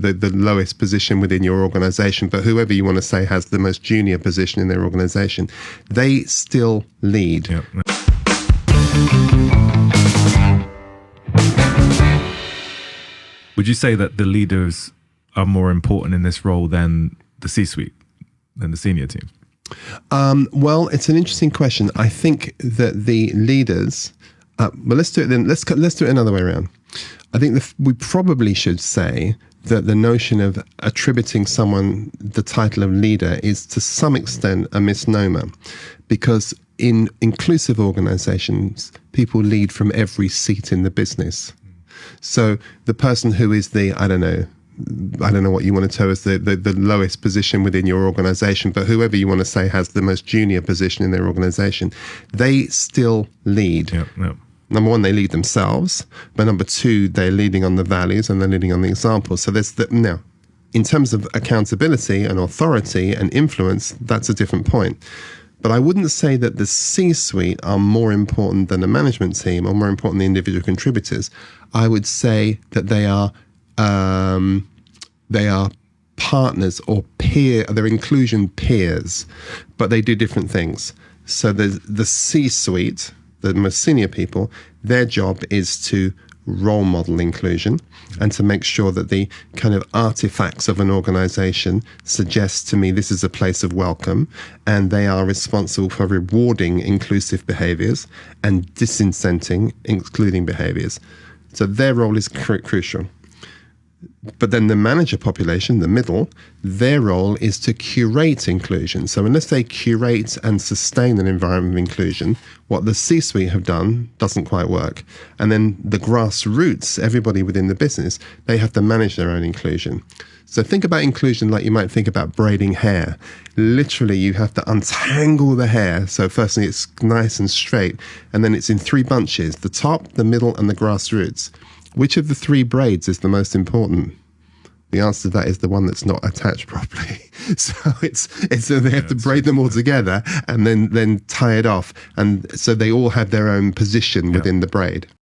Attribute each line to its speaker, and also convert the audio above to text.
Speaker 1: the lowest position within your organization, but whoever you want to say has the most junior position in their organization, they still lead.
Speaker 2: Yep. Would you say that the leaders are more important in this role than the C-suite, than the senior team?
Speaker 1: Well, it's an interesting question. I think that the leaders, well, let's do it then. Let's do it another way around. I think we probably should say that the notion of attributing someone the title of leader is to some extent a misnomer, because in inclusive organizations, people lead from every seat in the business. So the person who is I don't know what you want to tell us, the lowest position within your organization, but whoever you want to say has the most junior position in their organization, they still lead.
Speaker 2: Yep.
Speaker 1: Number one, they lead themselves, but number two, they're leading on the values and they're leading on the example. So now, in terms of accountability and authority and influence, that's a different point. But I wouldn't say that the C-suite are more important than the management team or more important than the individual contributors. I would say that they are partners or they're inclusion peers, but they do different things. So the C-suite, the most senior people, their job is to role model inclusion and to make sure that the kind of artifacts of an organization suggest to me this is a place of welcome, and they are responsible for rewarding inclusive behaviors and disincenting excluding behaviors. So their role is crucial. But then the manager population, the middle, their role is to curate inclusion. So unless they curate and sustain an environment of inclusion, what the C-suite have done doesn't quite work. And then the grassroots, everybody within the business, they have to manage their own inclusion. So think about inclusion like you might think about braiding hair. Literally, you have to untangle the hair. So firstly, it's nice and straight, and then it's in 3 bunches, the top, the middle, and the grassroots. Which of the 3 braids is the most important? The answer to that is the one that's not attached properly. So they have to braid them all together and then tie it off. And so they all have their own position within the braid.